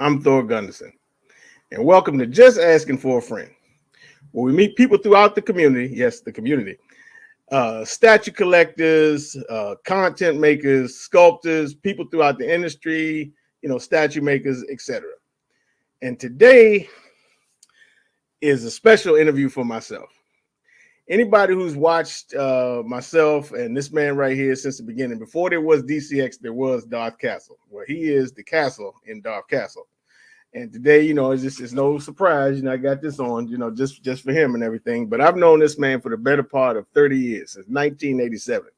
I'm Thor Gunderson, and welcome to Just Asking for a Friend, where we meet people throughout the community. Yes, the community. Statue collectors, content makers, sculptors, people throughout the industry, statue makers, etc. And today is a special interview for myself. Anybody who's watched myself and this man right here since the beginning, before there was DCX, there was Darth Castle. Well, he is the castle in Darth Castle. And today, it's no surprise. I got this on, just for him and everything. But I've known this man for the better part of 30 years, since 1987.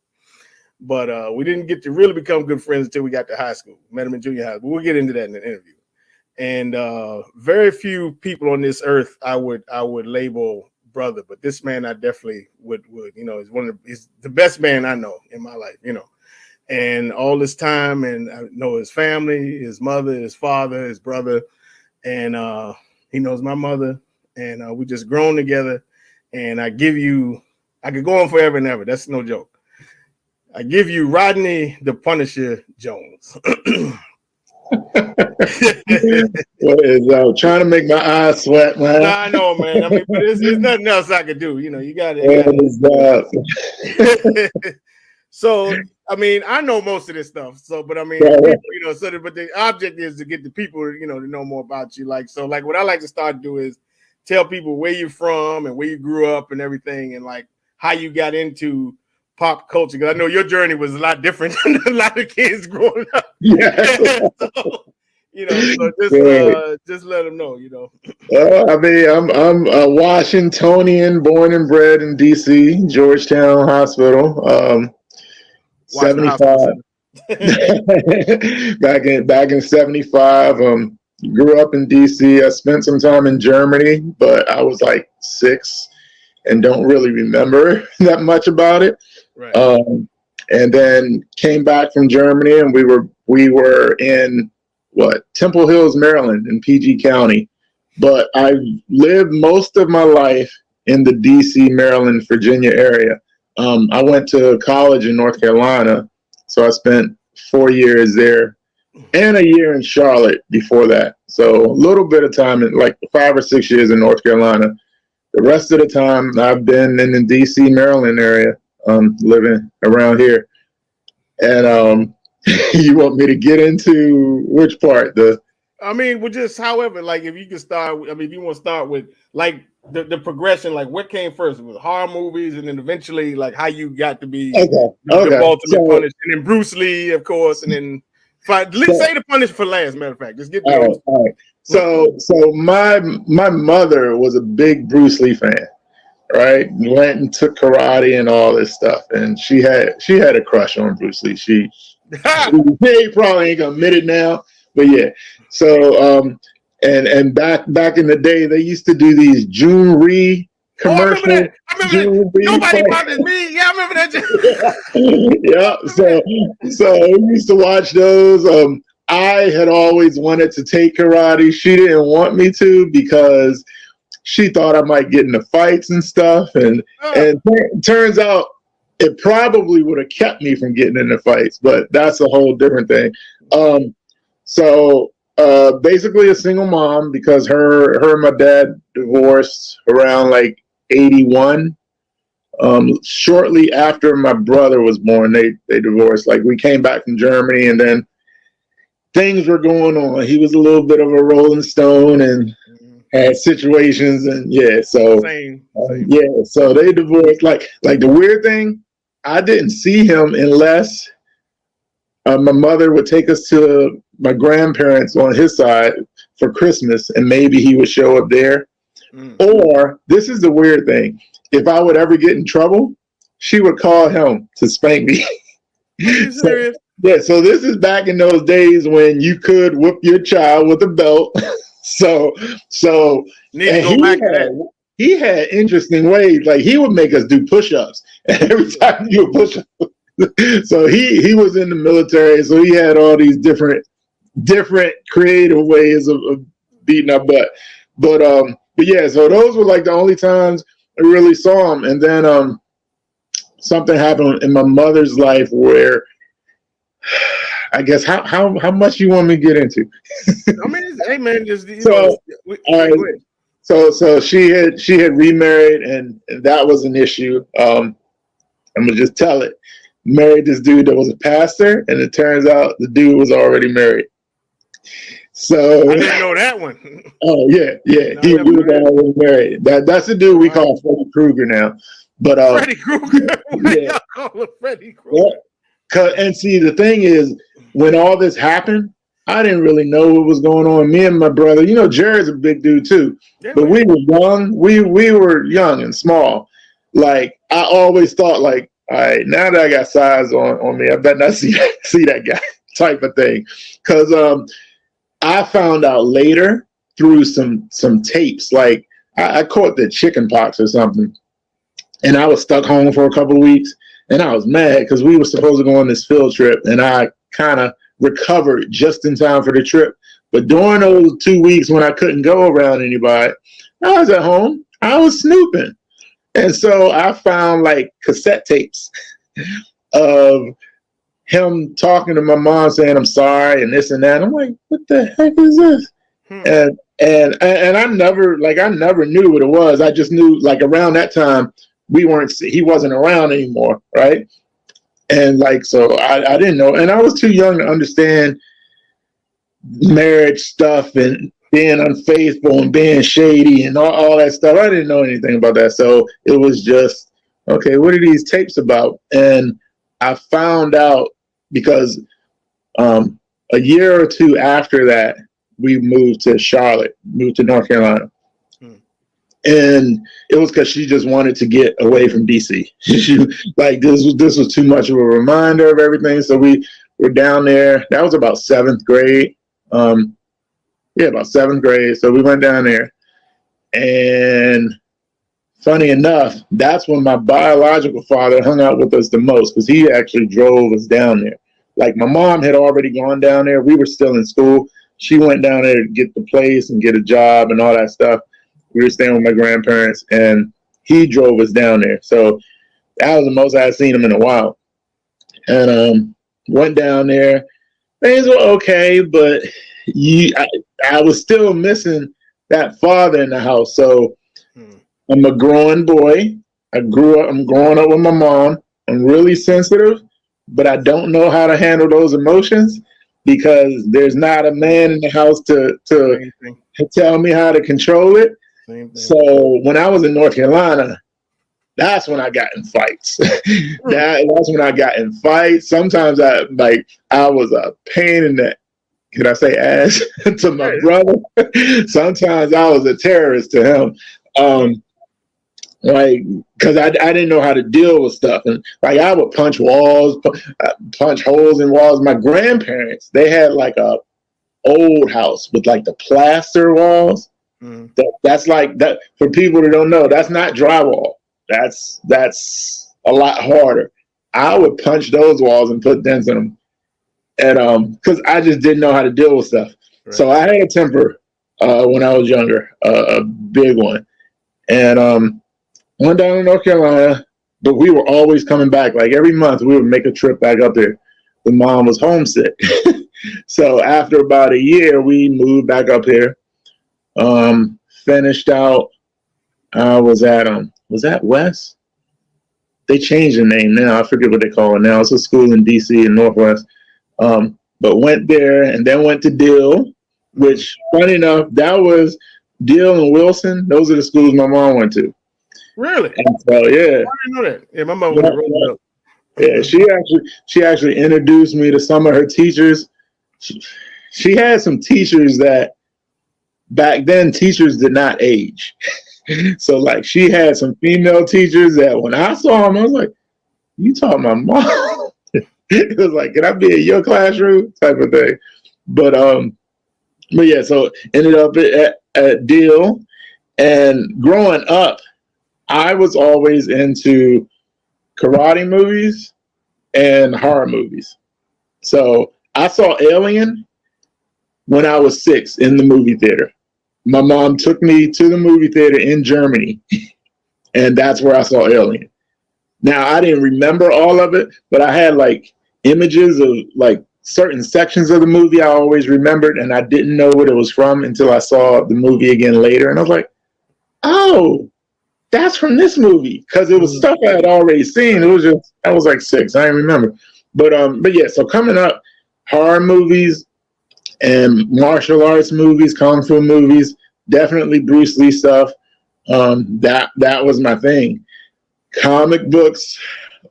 But we didn't get to really become good friends until we got to high school. Met him in junior high. But we'll get into that in the interview. And very few people on this earth I would label brother, but this man I definitely would is the best man I know in my life, and all this time, and I know his family, his mother, his father, his brother, and he knows my mother, and we just grown together. And I could go on forever and ever. That's no joke. I give you Rodney the Punisher Jones. What is trying to make my eyes sweat, man? Nah, I know, man. I mean, but there's nothing else I could do. You got it. So, I mean, I know most of this stuff. So, but I mean, but the object is to get the people, to know more about you. Like what I like to start to do is tell people where you're from and where you grew up and everything, and like how you got into pop culture. Because I know your journey was a lot different than a lot of kids growing up. Yeah. Just let them know, I mean, I'm a Washingtonian, born and bred in DC, Georgetown Hospital. 75. back in 75. Grew up in DC. I spent some time in Germany, but I was like 6 and don't really remember that much about it. Right. And then came back from Germany, and we were in Temple Hills, Maryland, in PG County. But I lived most of my life in the DC, Maryland, Virginia area. I went to college in North Carolina, so I spent 4 years there and a year in Charlotte before that. So a little bit of time, in like 5 or 6 years in North Carolina. The rest of the time, I've been in the DC, Maryland area, living around here. And you want me to get into which part? However, like if you could start, if you want to start with like the progression, like what came first with horror movies, and then eventually like how you got to be the ultimate Punisher, and then Bruce Lee, of course, and then let's say the Punisher for last. Matter of fact, just get those. All right. So my mother was a big Bruce Lee fan, right? Went and took karate and all this stuff, and she had a crush on Bruce Lee. She probably ain't gonna admit it now, but yeah. So and back in the day, they used to do these June Ree commercials. I remember that. Nobody bothers me. Yeah, I remember that. Yeah. So we used to watch those. I had always wanted to take karate. She didn't want me to because she thought I might get into fights and stuff. And turns out it probably would have kept me from getting into fights, but that's a whole different thing. So basically a single mom, because her and my dad divorced around like 81. Shortly after my brother was born, they divorced. Like we came back from Germany, and then things were going on. He was a little bit of a rolling stone and had situations, and so they divorced. Like the weird thing, I didn't see him unless my mother would take us to my grandparents on his side for Christmas, and maybe he would show up there. Or this is the weird thing: if I would ever get in trouble, she would call him to spank me. So this is back in those days when you could whoop your child with a belt. So he had interesting ways. Like he would make us do push-ups, and every time you would push up. So he was in the military, so he had all these different creative ways of beating our butt. But yeah, so those were like the only times I really saw him. And then something happened in my mother's life where I guess how much you want me to get into? I mean, hey man, just So, go ahead. so she had remarried, and that was an issue. I'm gonna just tell it. Married this dude that was a pastor, and it turns out the dude was already married. So I didn't know that one. oh yeah, No, he was already married. That's the dude we call Freddy Krueger now. But Freddy Krueger. What y'all call him Freddy Krueger? And see, the thing is, when all this happened, I didn't really know what was going on. Me and my brother, Jared's a big dude too, but we were young. We were young and small. Like I always thought, like, all right, now that I got size on me, I bet not see that guy type of thing. Because I found out later through some tapes, like I caught the chicken pox or something, and I was stuck home for a couple of weeks, and I was mad because we were supposed to go on this field trip, and I kind of recovered just in time for the trip. But during those 2 weeks when I couldn't go around anybody, I was at home. I was snooping. And so I found like cassette tapes of him talking to my mom saying, I'm sorry, and this and that. I'm like, what the heck is this? And I never knew what it was. I just knew like around that time he wasn't around anymore, right? And like, so I didn't know. And I was too young to understand marriage stuff and being unfaithful and being shady and all that stuff. I didn't know anything about that. So it was just, okay, what are these tapes about? And I found out because a year or two after that, we moved to North Carolina. And it was because she just wanted to get away from DC. Like this was too much of a reminder of everything. So we were down there. That was about seventh grade. About seventh grade. So we went down there. And funny enough, that's when my biological father hung out with us the most because he actually drove us down there. Like my mom had already gone down there. We were still in school. She went down there to get the place and get a job and all that stuff. We were staying with my grandparents, and he drove us down there. So that was the most I'd seen him in a while. And went down there. Things were okay, but I was still missing that father in the house. So I'm a growing boy. I'm growing up with my mom. I'm really sensitive, but I don't know how to handle those emotions because there's not a man in the house to tell me how to control it. So when I was in North Carolina, that's when I got in fights. That's when I got in fights. Sometimes I was a pain in the, can I say ass to my brother? Sometimes I was a terrorist to him. Because I didn't know how to deal with stuff. And like I would punch walls, punch holes in walls. My grandparents, they had like a old house with like the plaster walls. That's like that for people who don't know, that's not drywall. That's a lot harder. I would punch those walls and put dents in them. And because I just didn't know how to deal with stuff. Right. So I had a temper when I was younger, a big one. And went down to North Carolina, but we were always coming back. Like every month we would make a trip back up there. The mom was homesick. So after about a year, we moved back up here. Finished out. Was that West? They changed the name now. I forget what they call it now. It's a school in DC in Northwest. But went there and then went to Dill, which funny enough, that was Dill and Wilson. Those are the schools my mom went to. Really? And so yeah. I didn't know that. Yeah, my mom was rolled up. Yeah, she actually introduced me to some of her teachers. She had some teachers that back then teachers did not age. So like she had some female teachers that when I saw them, I was like, you taught my mom. It was like, can I be in your classroom type of thing? But yeah, so ended up at Deal. And growing up, I was always into karate movies and horror movies. So I saw Alien when I was 6 in the movie theater. My mom took me to the movie theater in Germany, and that's where I saw Alien. Now, I didn't remember all of it, but I had like images of like certain sections of the movie I always remembered, and I didn't know what it was from until I saw the movie again later, and I was like, oh, that's from this movie, because it was stuff I had already seen. It was just, I was like 6, I didn't remember. But yeah, so coming up, horror movies and martial arts movies, kung fu movies, definitely Bruce Lee stuff. That was my thing. Comic books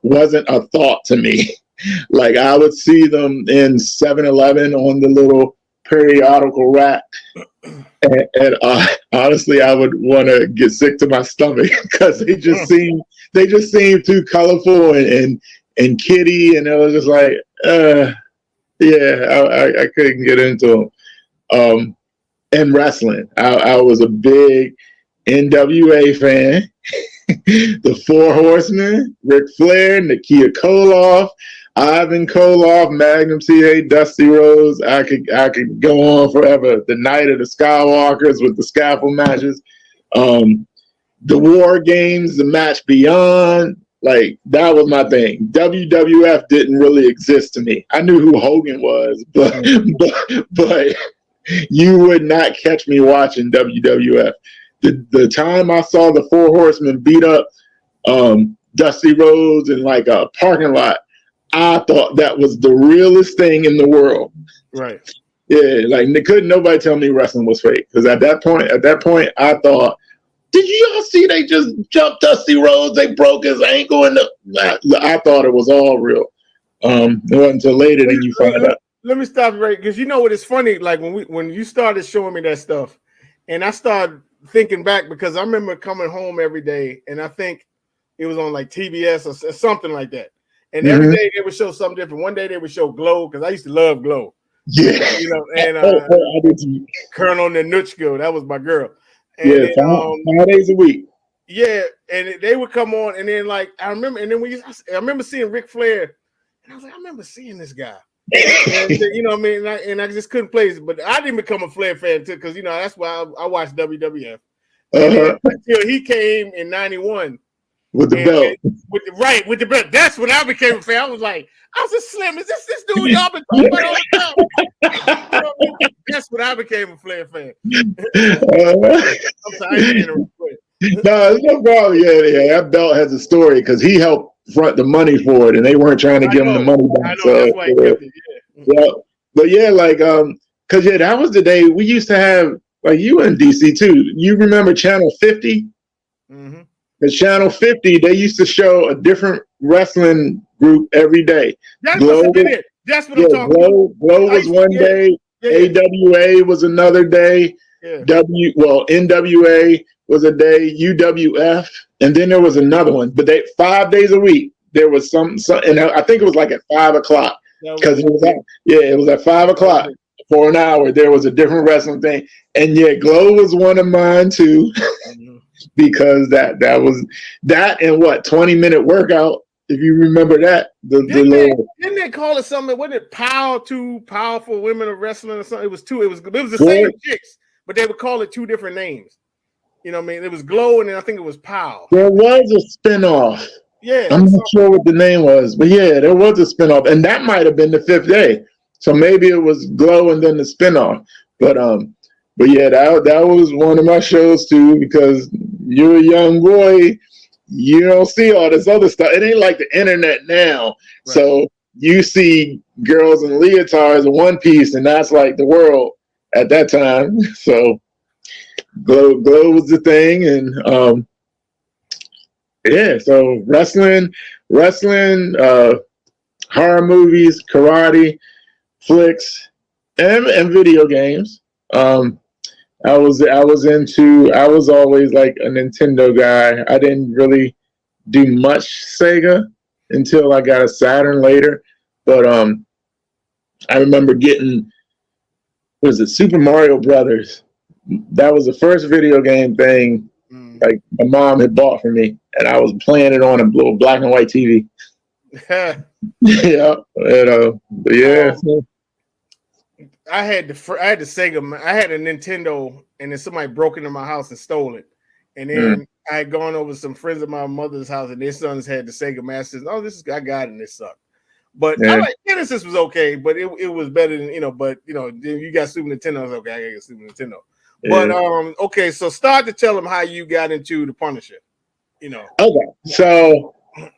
wasn't a thought to me. Like, I would see them in 7-Eleven on the little periodical rack, and honestly, I would want to get sick to my stomach because they just seemed too colorful and kitty, and it was just like, yeah, I couldn't get into them. And wrestling, I was a big NWA fan. The Four Horsemen, Ric Flair, Nikita Koloff, Ivan Koloff, Magnum TA, Dusty Rhodes. I could go on forever. The Night of the Skywalkers with the scaffold matches, the War Games, the Match Beyond. Like, that was my thing. WWF didn't really exist to me. I knew who Hogan was, but you would not catch me watching WWF. The time I saw the Four Horsemen beat up Dusty Rhodes in like a parking lot, I thought that was the realest thing in the world. Right. Yeah, like, couldn't nobody tell me wrestling was fake, because at that point, I thought, did you all see they just jumped Dusty Rhodes? They broke his ankle, and I thought it was all real. It wasn't until later that you find out. Let me stop right, because you know what is funny. Like, when you started showing me that stuff, and I started thinking back, because I remember coming home every day, and I think it was on like TBS or something like that. And every day they would show something different. One day they would show Glow, because I used to love Glow. Yeah, you know, and I did too. Colonel Nanuchka, that was my girl. And yeah, then, 5 days a week. Yeah, and they would come on, and then like I remember seeing Ric Flair, and I was like, I remember seeing this guy. And, you know what I mean? And I just couldn't place it. But I didn't become a Flair fan too, because, you know, that's why I watched WWF. Until he came in 91. With the belt. With the belt. That's when I became a fan. I was like, I was Slim. Is this dude y'all been talking about all the time? You know what I mean? That's when I became a Flair fan. I'm sorry, I didn't interrupt. No, it's no problem. Yeah, that belt has a story, because he helped front the money for it, and they weren't trying to give him the money back. I know, so, that's why he kept it. Yeah. But yeah, like, because that was the day we used to have, like, you in DC too. You remember Channel 50? Mm-hmm. The Channel 50, they used to show a different wrestling group every day. That's what they did. That's what I'm talking about. Glow was one day. AWA was another day. Yeah. NWA was a day. UWF, and then there was another one. But 5 days a week there was some, and I think it was like at 5 o'clock, because it was at 5 o'clock for an hour. There was a different wrestling thing, and yeah, Glow was one of mine too. Because that was that, and 20-minute workout, if you remember that. Didn't they call it something? Wasn't it Two Powerful Women of Wrestling or something? It was the same chicks, but they would call it 2 different names. You know what I mean? It was Glow, and then I think it was Pow. There was a spinoff. Yeah, I'm not sure what the name was, but yeah, there was a spinoff, and that might have been the 5th day. So maybe it was Glow and then the spinoff. But yeah, that was one of my shows too, because you're a young boy, you don't see all this other stuff. It ain't like the internet now. Right. So you see girls in leotards and one piece, and that's like the world at that time. So Glow was the thing, and yeah, so wrestling, horror movies, karate, flicks, and video games. I was always like a Nintendo guy. I didn't really do much Sega until I got a Saturn later. But I remember getting, Super Mario Brothers. That was the first video game thing like my mom had bought for me, and I was playing it on a little black and white TV. Yeah, but yeah. I had the Sega. I had a Nintendo, and then somebody broke into my house and stole it. And then I had gone over to some friends of my mother's house, and their sons had the Sega Masters. Oh, I got it, and it sucked. But I Yeah. like Genesis was okay, but it was better than But then you got Super Nintendo. I was okay. I gotta get Super Nintendo. But okay. So start to tell them how you got into the Punisher. Okay, so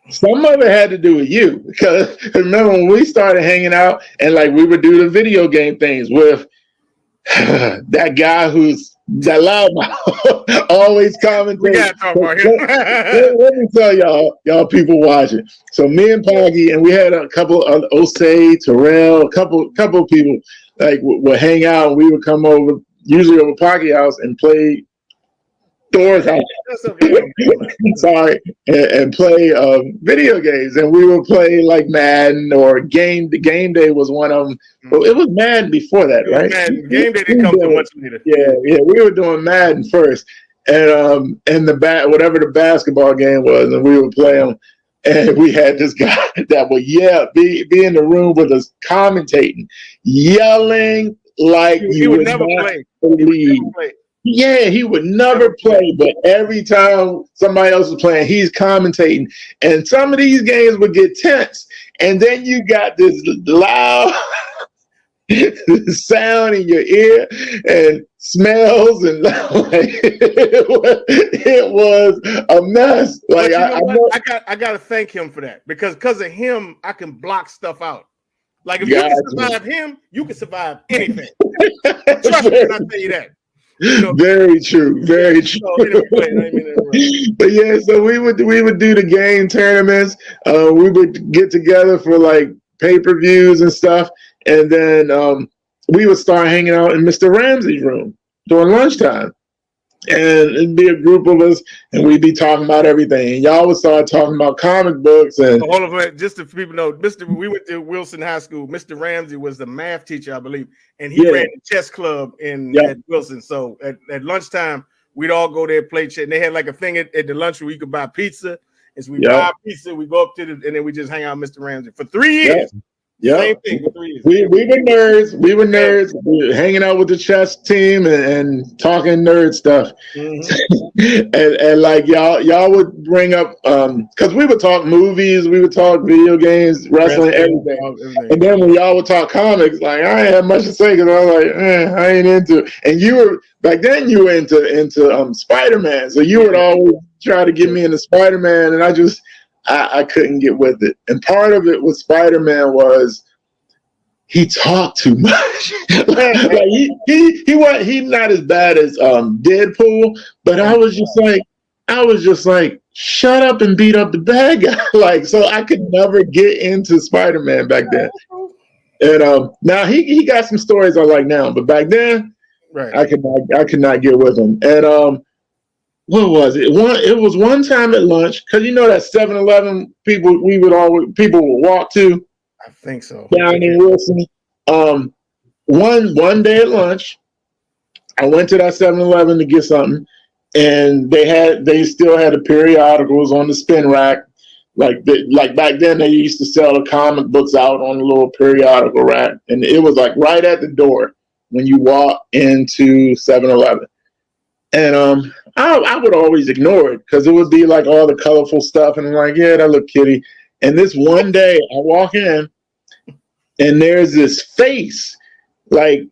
some of it had to do with you, because remember when we started hanging out and like we would do the video game things with that guy who's that loudmouth always commenting. We gotta talk about him. Let me tell y'all people watching. So me and Poggy, and we had a couple of Osei, Terrell, a couple of people like would hang out, and we would come over, usually over Poggy house, and play Thor's house. Sorry, and play video games, and we would play like Madden or Game Day was one of them. Well, it was Madden before that, right? Madden. Game Day didn't come too much later. Yeah, we were doing Madden first, and whatever the basketball game was, and we would play them. And we had this guy that would be in the room with us commentating, yelling like he would never play. Yeah, he would never play, but every time somebody else was playing, he's commentating. And some of these games would get tense. And then you got this loud sound in your ear and smells, and it was a mess. Like I gotta thank him for that, because of him, I can block stuff out. Like if you can survive him, you can survive anything. Trust me when I tell you that. Very true, very true. But yeah, so we would do the game tournaments. We would get together for like pay-per-views and stuff, and then we would start hanging out in Mr. Ramsey's room during lunchtime, and it'd be a group of us, and we'd be talking about everything. And y'all would start talking about comic books and all of it. Just so people know, we went to Wilson High School. Mr. Ramsey was the math teacher, I believe, and he ran the chess club at Wilson. So at lunchtime, we'd all go there, play chess. And they had like a thing at the lunch where you could buy pizza. And so we buy pizza, we go up to and then we just hang out with Mr. Ramsey for 3 years. Yeah, same thing for 3 years. We were nerds. We were nerds. We were hanging out with the chess team and talking nerd stuff. Mm-hmm. and like y'all would bring up because we would talk movies, we would talk video games, wrestling, everything. And then when y'all would talk comics, like I ain't had much to say because I was like, I ain't into it. And you were back then you were into Spider-Man, so you would always try to get me into Spider-Man, and I couldn't get with it. And part of it with Spider-Man was he talked too much. Like he's not as bad as Deadpool, but I was just like, shut up and beat up the bad guy. Like, so I could never get into Spider-Man back then. And now he got some stories I like now, but back then, I could not get with him. And what was it? It was one time at lunch, because you know that 7-Eleven people would walk to. I think so. Down in Wilson. One day at lunch, I went to that 7-Eleven to get something, and they still had the periodicals on the spin rack. Like back then, they used to sell the comic books out on the little periodical rack, and it was like right at the door when you walk into 7-Eleven. And I would always ignore it because it would be like all the colorful stuff, and I'm like, yeah, that look kitty. And this one day, I walk in, and there's this face, like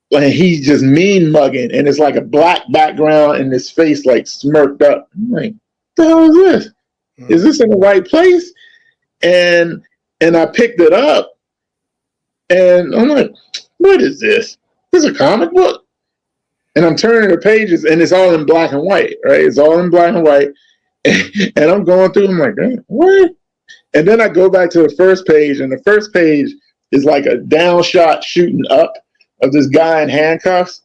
he's just mean mugging, and it's like a black background, and his face like smirked up. I'm like, what the hell is this? Is this in the right place? And I picked it up, and I'm like, what is this? This is a comic book? And I'm turning the pages, and it's all in black and white, right? It's all in black and white. And I'm going through, I'm like, what? And then I go back to the first page, and the first page is like a down shot shooting up of this guy in handcuffs.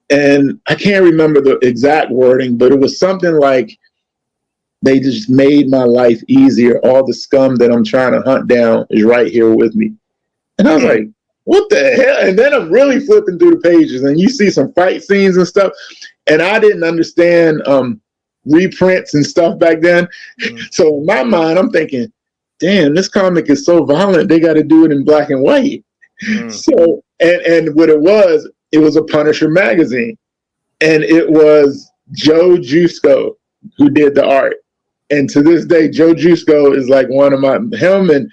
And I can't remember the exact wording, but it was something like, they just made my life easier. All the scum that I'm trying to hunt down is right here with me. And I was like, what the hell? And then I'm really flipping through the pages, and you see some fight scenes and stuff. And I didn't understand reprints and stuff back then. So in my mind, I'm thinking, damn, this comic is so violent, they got to do it in black and white. So, and what it was a Punisher magazine. And it was Joe Jusko who did the art. And to this day, Joe Jusko is like him and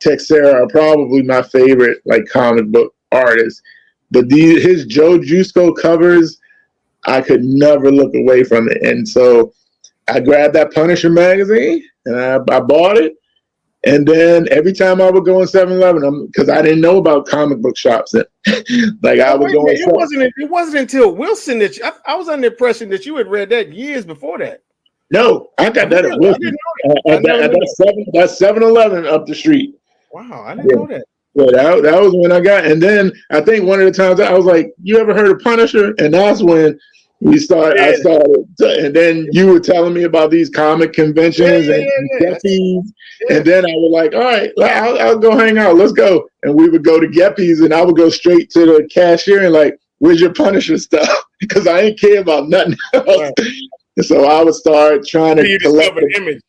Texera are probably my favorite like comic book artists. But his Joe Jusko covers, I could never look away from it. And so I grabbed that Punisher magazine and I bought it. And then every time I would go in 7-Eleven, because I didn't know about comic book shops, like I would go. It wasn't until Wilson that I was under the impression that you had read that years before that. No, I got that at Wilson. That's 7-Eleven up the street. Wow, I didn't know that. Yeah, that was when I got. And then I think one of the times I was like, "You ever heard of Punisher?" And that's when we started. I started, and then you were telling me about these comic conventions and Geppies. And then I was like, "All right, I'll go hang out. Let's go." And we would go to Geppies, and I would go straight to the cashier and like, "Where's your Punisher stuff?" Because I didn't care about nothing else. Right. So I would start trying to collect an image.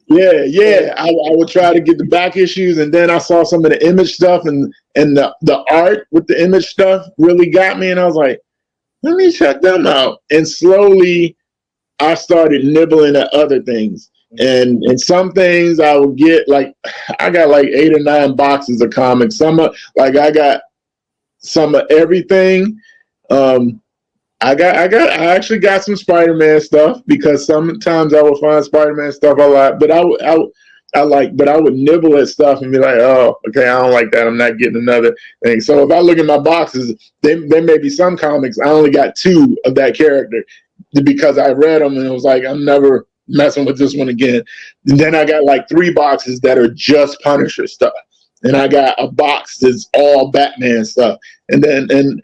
Yeah. I would try to get the back issues, and then I saw some of the Image stuff, and the art with the Image stuff really got me, and I was like, let me check them out. And slowly, I started nibbling at other things, and some things I would get like I got like 8 or 9 boxes of comics. I got some of everything. I actually got some Spider-Man stuff because sometimes I would find Spider-Man stuff a lot, but I would nibble at stuff and be like, oh, okay, I don't like that. I'm not getting another thing. So if I look at my boxes, there may be some comics I only got 2 of that character because I read them and it was like, I'm never messing with this one again. And then I got like 3 boxes that are just Punisher stuff, and I got a box that's all Batman stuff, and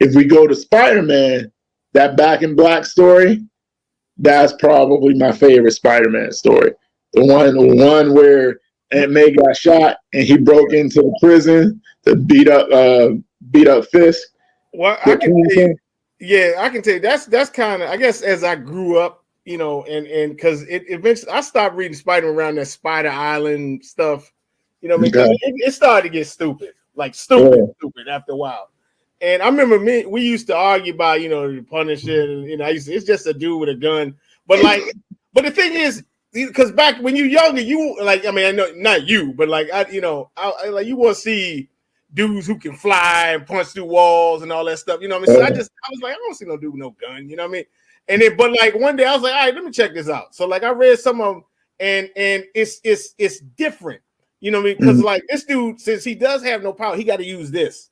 if we go to Spider-Man, that Back in Black story, that's probably my favorite Spider-Man story. The one where Aunt May got shot and he broke into the prison to beat up Fisk. Well, I can tell you, that's kind of, I guess, as I grew up, and because it eventually I stopped reading Spider-Man around that Spider Island stuff. It started to get stupid after a while. And I remember we used to argue about, the Punisher, and it's just a dude with a gun. But but the thing is, because back when you younger, I know not you, but I you want to see dudes who can fly and punch through walls and all that stuff. So I was like, I don't see no dude with no gun. You know what I mean? And then, but one day I was like, all right, let me check this out. So I read some of them, and it's different. Because this dude, since he does have no power, he got to use this.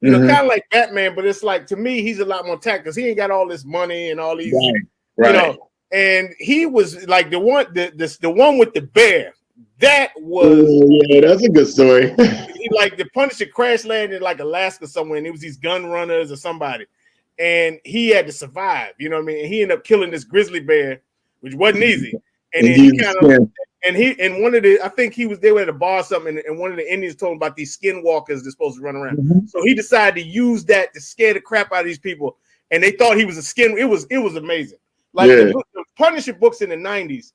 Kind of like Batman, but it's like, to me, he's a lot more tactical because he ain't got all this money and all these, right. And he was like the one with the bear. That was that's a good story. He the Punisher crash landed in Alaska somewhere, and it was these gun runners or somebody, and he had to survive. You know what I mean? And he ended up killing this grizzly bear, which wasn't easy. And then he kind of. And one of the, I think they were at a bar or something, and one of the Indians told him about these skinwalkers that's supposed to run around. Mm-hmm. So he decided to use that to scare the crap out of these people, and they thought he was a skin. It was amazing. The Punisher books in the 90s.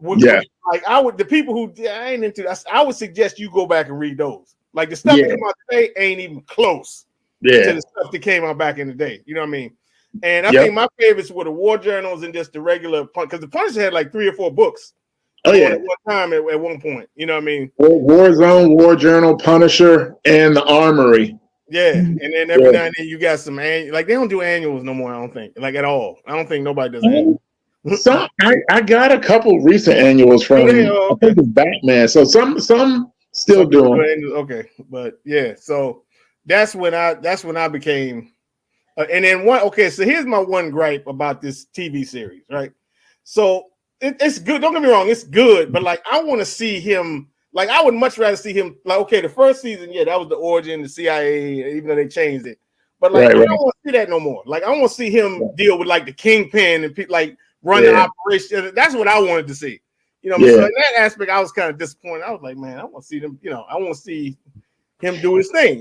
The people who I ain't into, I would suggest you go back and read those. The stuff that came out today ain't even close to the stuff that came out back in the day. You know what I mean? And I think my favorites were the war journals and just the regular, because the Punisher had 3 or 4 books. At one time, at one point, you know what I mean? Warzone, War Journal, Punisher, and the Armory. Yeah, and then every now and then you got some they don't do annuals no more. I don't think at all. I don't think nobody does annuals. Some I got a couple recent annuals from I think it's Batman. So some still doing. Okay, but so that's when I became. And then so here's my one gripe about this TV series, right? So. It's good. Don't get me wrong. It's good, but I want to see him. I would much rather see him. The first season, that was the origin, the CIA, even though they changed it. But I don't want to see that no more. I want to see him deal with the Kingpin and run the operation. That's what I wanted to see. So in that aspect, I was kind of disappointed. I was like, man, I want to see them. I want to see him do his thing.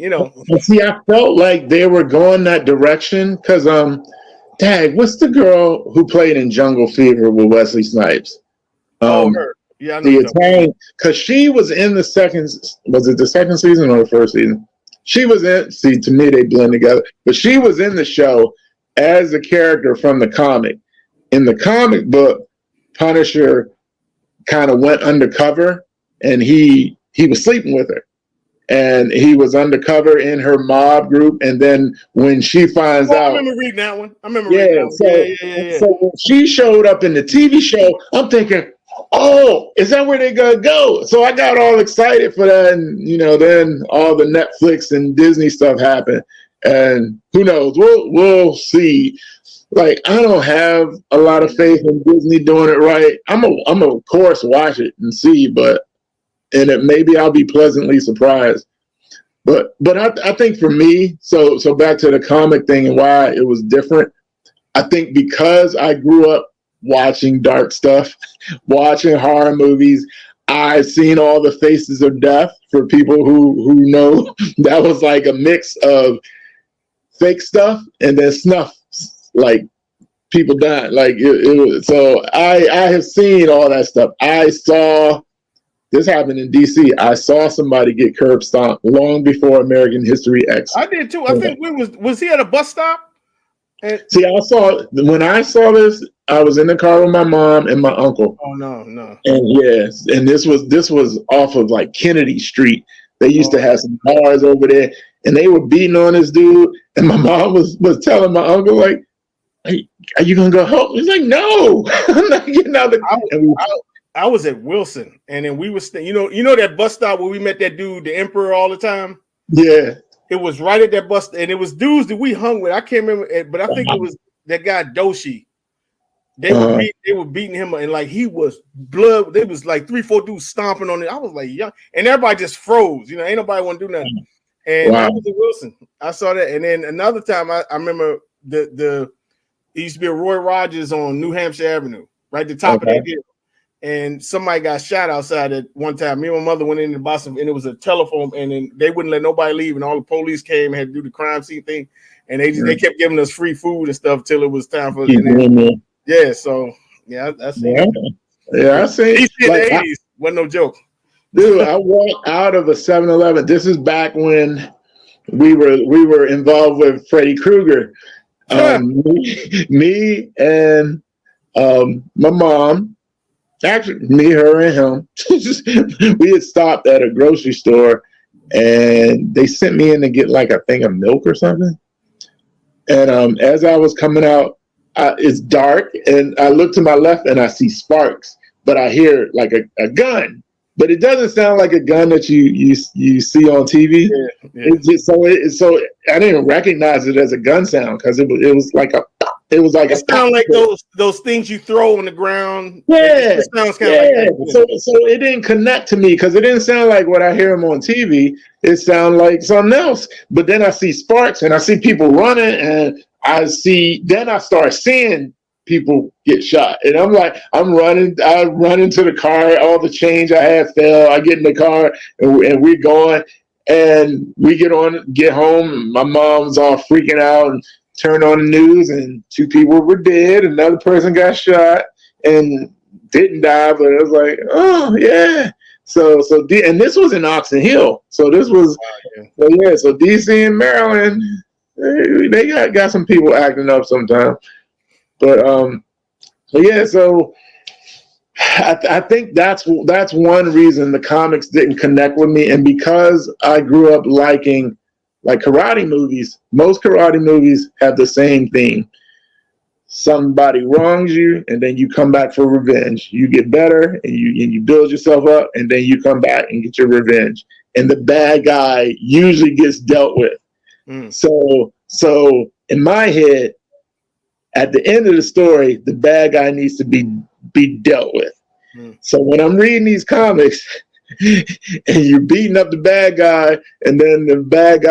See, I felt like they were going that direction because Dang, what's the girl who played in Jungle Fever with Wesley Snipes? Her. Yeah, I know. The Italian, because she was in the second. Was it the second season or the first season? She was in. See, to me, they blend together. But she was in the show as a character from the comic. In the comic book, Punisher kind of went undercover, and he he was sleeping with her. And he was undercover in her mob group. And then when she finds out, I remember reading that one. Yeah. So when she showed up in the TV show, I'm thinking, oh, is that where they're gonna go? So I got all excited for that, and then all the Netflix and Disney stuff happened, and who knows? We'll see. Like, I don't have a lot of faith in Disney doing it right. I'm of course watch it and see, maybe I'll be pleasantly surprised. But I think for me, so back to the comic thing and why it was different. I think because I grew up watching dark stuff, watching horror movies, I've seen all the faces of death. For people who know, that was like a mix of fake stuff and then snuff, like people dying. Like it was. So I have seen all that stuff. I saw. This happened in DC. I saw somebody get curb stomped long before American History X. I did too. I think was he at a bus stop? See, when I saw this, I was in the car with my mom and my uncle. Oh no. And this was off of like Kennedy Street. They used to have some bars over there, and they were beating on this dude. And my mom was telling my uncle, like, "Hey, are you gonna go help?" He's like, "No, I'm not getting out of the car." I was at Wilson, and then we were you know that bus stop where we met that dude, the Emperor, all the time. Yeah, it was right at that bus, and it was dudes that we hung with. I can't remember, but I think it was that guy Doshi. They were beating him, and like he was blood. There was like 3-4 dudes stomping on it. I was like, yeah, and everybody just froze. Ain't nobody want to do nothing. And I was at Wilson. I saw that, and then another time I remember the it used to be a Roy Rogers on New Hampshire Avenue, right at the top of that hill. And somebody got shot outside at one time. Me and my mother went in to buy some, and it was a telephone, and then they wouldn't let nobody leave, and all the police came and had to do the crime scene thing, and they kept giving us free food and stuff till it was time for. So that's it. Yeah, I see. DC in the 80s wasn't no joke. Dude, I walked out of a 7-Eleven. This is back when we were involved with Freddy Krueger. Me and my mom. Actually, me, her, and him. We had stopped at a grocery store, and they sent me in to get like a thing of milk or something. And as I was coming out, it's dark, and I look to my left, and I see sparks, but I hear like a gun, but it doesn't sound like a gun that you see on TV. Yeah. It's just, so I didn't recognize it as a gun sound because it was like a. It was like it sound like those things you throw on the ground. Yeah, it sounds kind of like that. So it didn't connect to me because it didn't sound like what I hear them on TV. It sounded like something else. But then I see sparks and I see people running, and then I start seeing people get shot, and I'm running. I run into the car. All the change I had fell. I get in the car and we're going, and we get home. My mom's all freaking out and turned on the news, and 2 people were dead. Another person got shot and didn't die, but it was like, oh yeah. And this was in Oxon Hill. So this was, so DC and Maryland, they got some people acting up sometimes. But so I think that's one reason the comics didn't connect with me, and because I grew up liking like karate movies. Most karate movies have the same theme. Somebody wrongs you, and then you come back for revenge. You get better, and you build yourself up, and then you come back and get your revenge. And the bad guy usually gets dealt with. So in my head, at the end of the story, the bad guy needs to be dealt with. So when I'm reading these comics, and you're beating up the bad guy, and then the bad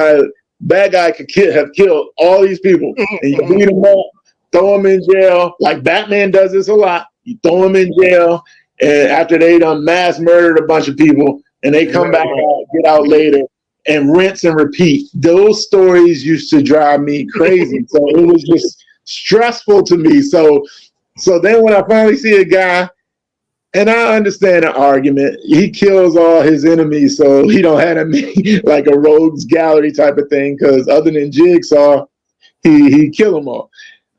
guy could have killed all these people, and you beat them up, throw them in jail. Like Batman does this a lot. You throw them in jail, and after they done mass murdered a bunch of people, and they come back out, get out later, and rinse and repeat. Those stories used to drive me crazy. So it was just stressful to me. So then when I finally see a guy, and I understand the argument, he kills all his enemies, so he don't have to like a rogues gallery type of thing, because other than Jigsaw, he kill them all.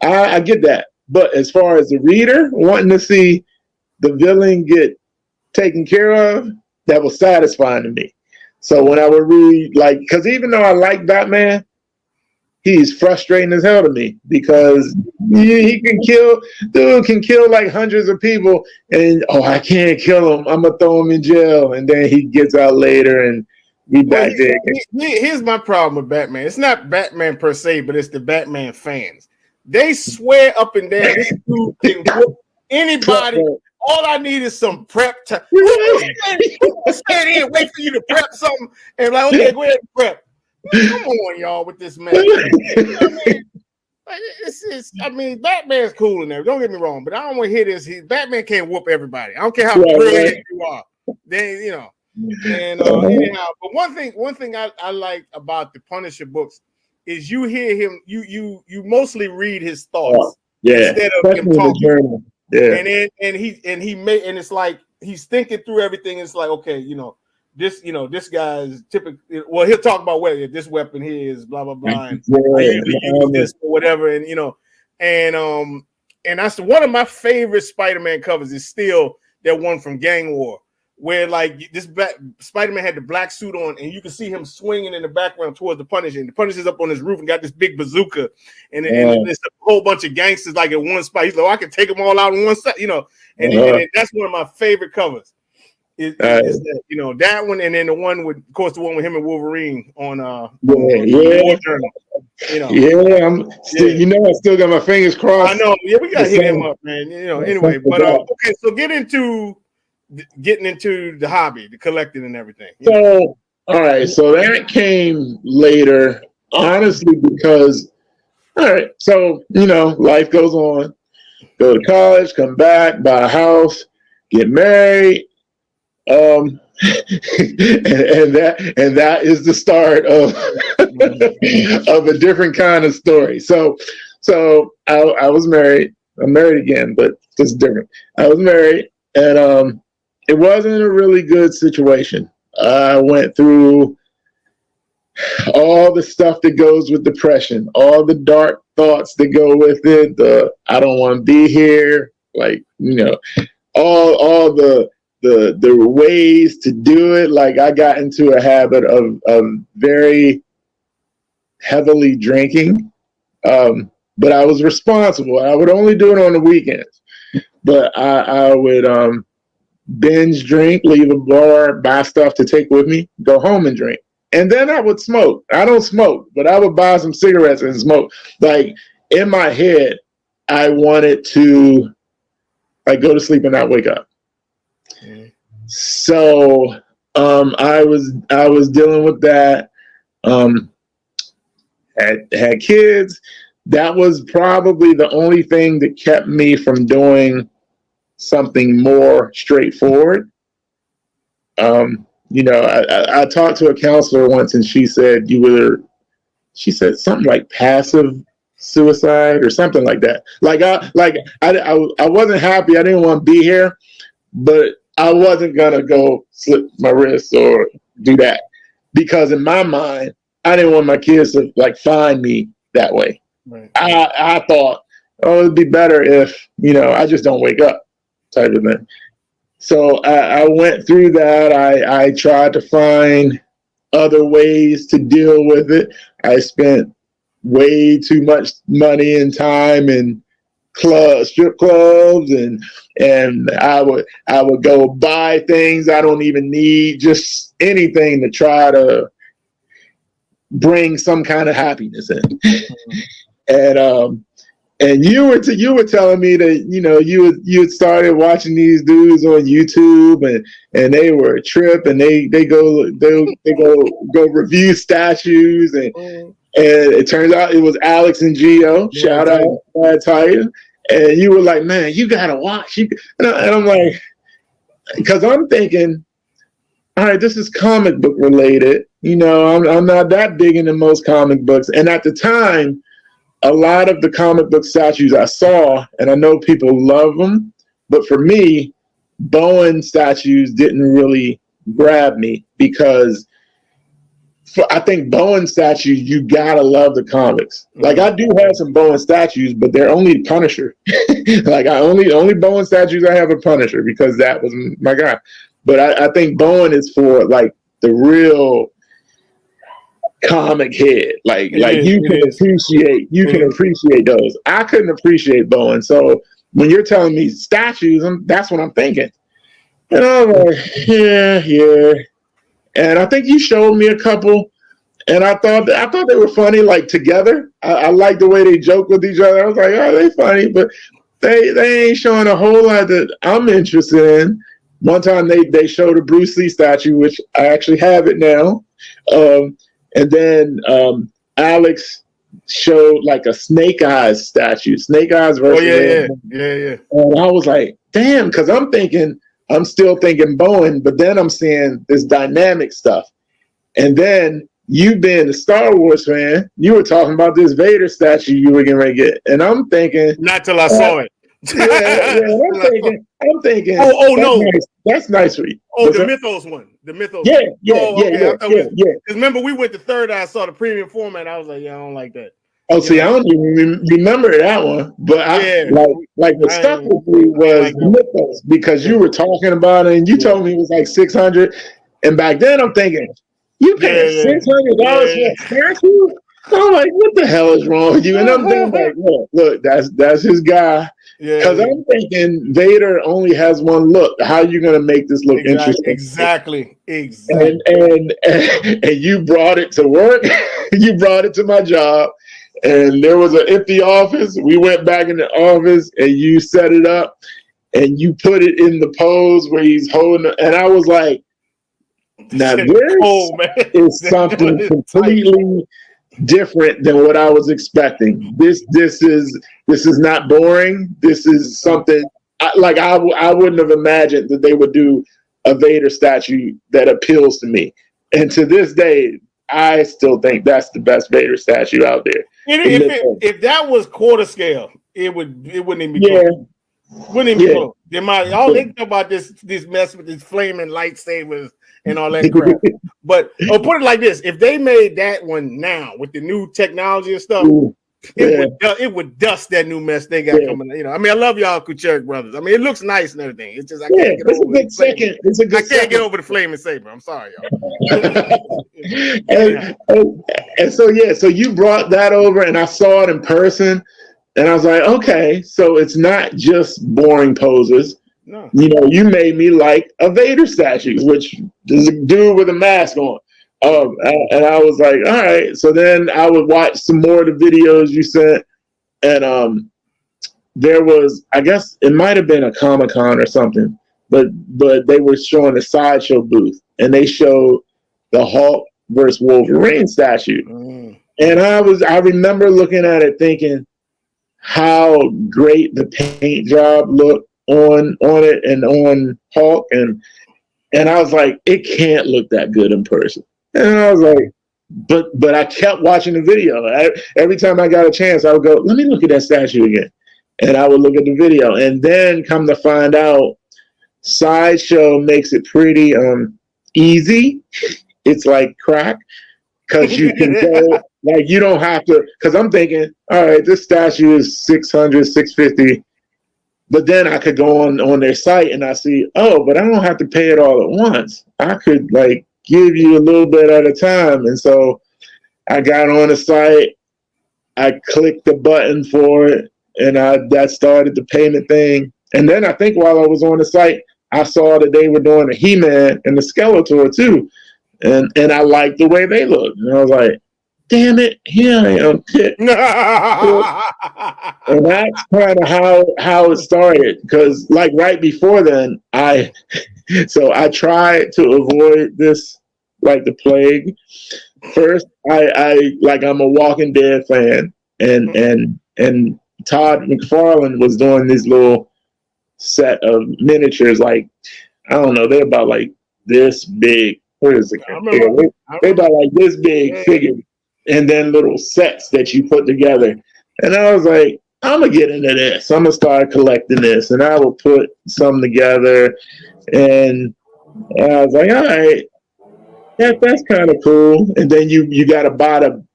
I get that. But as far as the reader wanting to see the villain get taken care of, that was satisfying to me. So when I would read, like, because even though I like Batman, he's frustrating as hell to me because he can kill, dude can kill like hundreds of people, and I can't kill him. I'm gonna throw him in jail, and then he gets out later and be back there. Here's my problem with Batman. It's not Batman per se, but it's the Batman fans. They swear up and down this dude can whoop anybody. All I need is some prep time. Stand here, wait for you to prep something, and like, okay, go ahead and prep. Come on, y'all, with this man. I mean, Batman's cool in there. Don't get me wrong, but I don't want to hear this. Batman can't whoop everybody. I don't care how brilliant you are. Then And anyhow, but one thing I like about the Punisher books is you hear him. You mostly read his thoughts instead of him talking. Yeah, and it's like he's thinking through everything. It's like, okay, this guy's typically, well, he'll talk about whether this weapon here is blah blah blah, and I usually use this or whatever, and that's one of my favorite Spider-Man covers is still that one from Gang War, where like this Spider-Man had the black suit on, and you can see him swinging in the background towards the Punisher, and the Punisher's up on his roof and got this big bazooka, and it's a whole bunch of gangsters like at one spot. He's like, I can take them all out in one side, and that's one of my favorite covers. Is that, that one, and then the one with, of course, the one with him and Wolverine on War Journal. I'm still, I still got my fingers crossed. I know, we gotta hit him up, man. Anyway, but okay, so getting into the hobby, the collecting and everything. So, all right, so that came later, honestly, because so life goes on. Go to college, come back, buy a house, get married. And that is the start of of a different kind of story. So I was married. I'm married again, but just different. I was married, and it wasn't a really good situation. I went through all the stuff that goes with depression, all the dark thoughts that go with it. The I don't want to be here, all the ways to do it. Like I got into a habit of very heavily drinking, but I was responsible. I would only do it on the weekends, but I would binge drink, leave a bar, buy stuff to take with me, go home and drink. And then I would smoke. I don't smoke, but I would buy some cigarettes and smoke. Like in my head, I wanted to go to sleep and not wake up. So I was dealing with that. Had kids. That was probably the only thing that kept me from doing something more straightforward. I talked to a counselor once, and she said she said something like passive suicide or something like that. I wasn't happy. I didn't want to be here, but I wasn't gonna go slip my wrist or do that because in my mind, I didn't want my kids to find me that way. Right. I thought, it'd be better if I just don't wake up, type of thing. So I went through that. I tried to find other ways to deal with it. I spent way too much money and time in strip clubs, and I would go buy things I don't even need, just anything to try to bring some kind of happiness in. And you were telling me that you had started watching these dudes on YouTube and they were a trip, and they go review statues, and it turns out it was Alex and Gio. Shout out, I tell you. And you were like, man, you gotta watch. And I'm like, because I'm thinking, all right, this is comic book related. I'm not that big into most comic books. And at the time, a lot of the comic book statues I saw, and I know people love them, but for me, Bowen statues didn't really grab me because I think Bowen statues, you gotta love the comics. Like I do have some Bowen statues, but they're only Punisher. Only Bowen statues I have are Punisher because that was my guy. But I think Bowen is for like the real comic head. Like you can appreciate those. I couldn't appreciate Bowen. So when you're telling me statues, that's what I'm thinking. And I'm like, yeah. And I think you showed me a couple, and I thought they were funny, like together. I like the way they joke with each other. I was like, oh, they funny, but they ain't showing a whole lot that I'm interested in. One time they showed a Bruce Lee statue, which I actually have it now. And then Alex showed like a Snake Eyes statue, Snake Eyes versus. Oh yeah. And I was like, damn, because I'm still thinking Bowen, but then I'm seeing this dynamic stuff. And then you being a Star Wars fan, you were talking about this Vader statue you were getting ready to get, and I'm thinking, not till I saw it. I'm thinking. Oh no, that's nice for you. Oh, the Mythos one. The Mythos. Yeah. Because remember, we went to Third Eye, saw the premium format. I was like, yeah, I don't like that. Oh, see, I don't even remember that one. But like what stuck with me was Mythos, because you were talking about it and you told me it was like 600. And back then I'm thinking, you paying $600 for a statue? I'm like, what the hell is wrong with you? And I'm thinking like, look, that's his guy. Because I'm thinking Vader only has one look. How are you going to make this look interesting? Exactly. And you brought it to work. You brought it to my job. And there was an empty office. We went back in the office and you set it up and you put it in the pose where he's holding it. And I was like, now this is something completely different than what I was expecting. This is not boring. This is something I wouldn't have imagined that they would do a Vader statue that appeals to me. And to this day, I still think that's the best Vader statue out there. If that was quarter scale, it wouldn't even be close. Wouldn't even be close. All they talk about this mess with these flaming lightsabers and all that crap. But put it like this: if they made that one now with the new technology and stuff, it would dust that new mess they got coming. You know, I mean, I love y'all Kuchek brothers. I mean, it looks nice and everything. It's just I can't get over it. I can't get over the flaming saber. I'm sorry, y'all. and so you brought that over, and I saw it in person, and I was like, okay, so it's not just boring poses. No. You know, you made me like a Vader statue, which is a dude with a mask on. And I was like, all right. So then I would watch some more of the videos you sent. And there was, I guess it might have been a Comic-Con or something, but they were showing a sideshow booth and they showed the Hulk versus Wolverine statue. And I remember looking at it thinking how great the paint job looked on it and on Hulk. And I was like, it can't look that good in person. And I was like, but I kept watching the video. Every time I got a chance, I would go, let me look at that statue again. And I would look at the video. And then come to find out, Sideshow makes it pretty easy. It's like crack. Because you can go, like, you don't have to, because I'm thinking, all right, this statue is $600, $650. But then I could go on their site and I see, oh, but I don't have to pay it all at once. I could like give you a little bit at a time. And so I got on the site, I clicked the button for it, and that started the payment thing. And then I think while I was on the site, I saw that they were doing a He-Man and the Skeletor too. And I liked the way they looked. And I was like, damn it, here I am. And that's kind of how it started. Because like right before then, I tried to avoid this like the plague. First, I'm a Walking Dead fan, and Todd McFarlane was doing this little set of miniatures, like I don't know, they're about like this big. What is it? They're about like this big figure, and then little sets that you put together. And I was like, I'm gonna get into this. I'm gonna start collecting this, and I will put some together. And I was like, all right, that's kind of cool. And then you got to buy the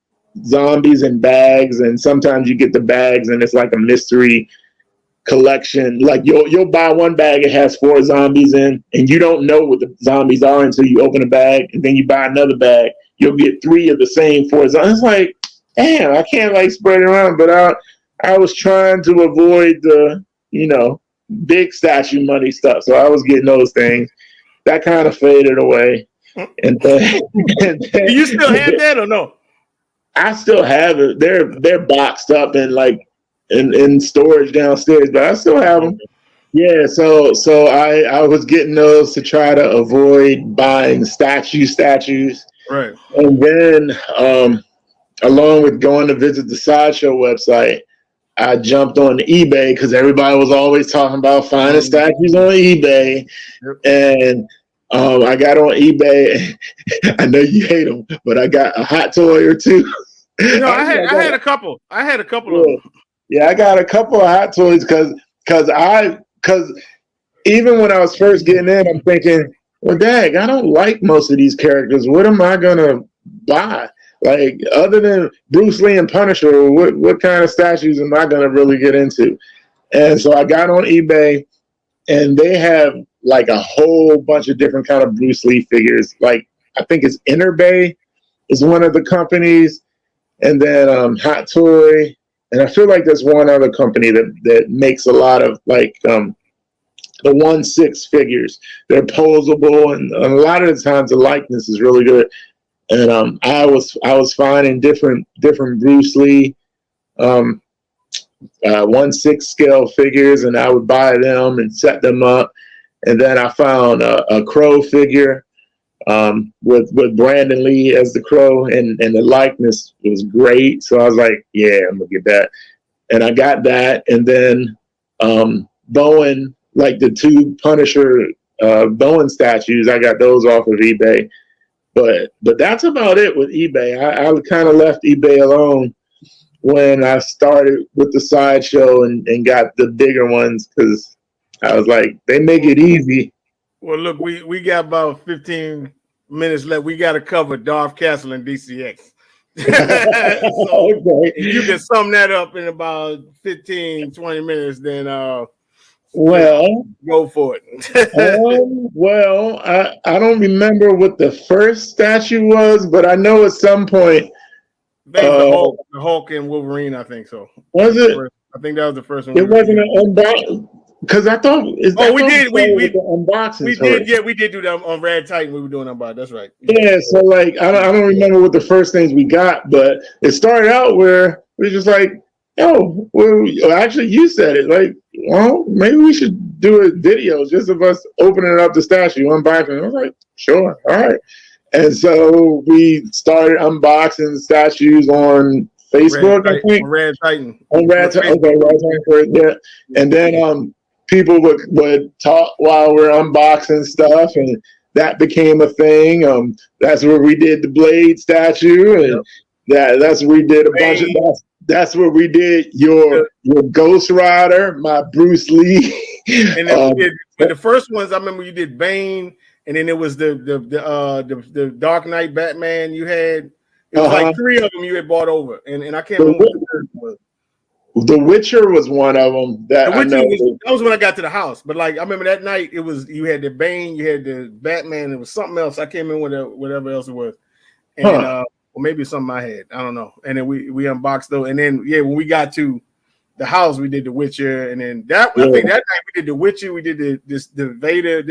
zombies in bags, and sometimes you get the bags, and it's like a mystery collection. Like you'll buy one bag, it has 4 zombies in, and you don't know what the zombies are until you open a bag, and then you buy another bag. You'll get 3 of the same 4 zombies. It's like, damn, I can't like spread it around. But I was trying to avoid the, big statue money stuff. So I was getting those things. That kind of faded away. And then, Do you still have that or no? I still have it. They're boxed up and like in storage downstairs, but I still have them. Yeah, so I was getting those to try to avoid buying statues. Right. And then along with going to visit the Sideshow website, I jumped on eBay because everybody was always talking about finding statues on eBay. Yep. And I got on eBay. I know you hate them, but I got a hot toy or two. I had a couple. I had a couple of them. Yeah, I got a couple of hot toys because even when I was first getting in, I'm thinking, well, dang, I don't like most of these characters. What am I gonna buy? Like, other than Bruce Lee and Punisher, what kind of statues am I gonna really get into? And so I got on eBay, and they have like a whole bunch of different kind of Bruce Lee figures. Like, I think it's Inner Bay is one of the companies, and then Hot Toy, and I feel like there's one other company that makes a lot of like the 1/6 figures. They're posable, and a lot of the times the likeness is really good. And I was finding different Bruce Lee 1/6 scale figures, and I would buy them and set them up. And then I found a Crow figure with Brandon Lee as the Crow, and the likeness was great. So I was like, yeah, I'm gonna get that. And I got that. And then Bowen, like the 2 Punisher Bowen statues, I got those off of eBay. But that's about it with eBay. I kind of left eBay alone when I started with the Sideshow and got the bigger ones, because I was like, they make it easy. Well, look, we got about 15 minutes left. We got to cover Darth Castle and DCX. So okay. If you can sum that up in about 15, 20 minutes, then well, go for it. Well, I don't remember what the first statue was, but I know at some point the Hulk and Wolverine, I think so. Was it? I think that was the first one. It wasn't an unboxing, because I thought we did unboxing. We did do that on Rad Titan. We were doing unboxing. That's right. Yeah, so like I don't remember what the first things we got, but it started out where we were just like, oh, well, actually, you said it. Like, well, maybe we should do a video just of us opening up the statue, unboxing. I was like, sure, all right. And so we started unboxing statues on Facebook, I think. On Rad Titan. On Rad Titan. Okay, Rad Titan, yeah. And then people would talk while we're unboxing stuff, and that became a thing. That's where we did the Blade statue, and that's where we did a bunch of that. That's where we did your Ghost Rider, my Bruce Lee. And then we did the first ones. I remember you did Bane, and then it was the Dark Knight Batman you had. It was like 3 of them you had bought over, and I can't remember what the third was. The Witcher was one of them. That was when I got to the house. But like I remember that night, it was you had the Bane, you had the Batman, it was something else. I can't remember whatever else it was. And or maybe something I had. I don't know. And then we unboxed those. And then when we got to the house, we did the Witcher. And then I think that night we did the Witcher. We did the Vader,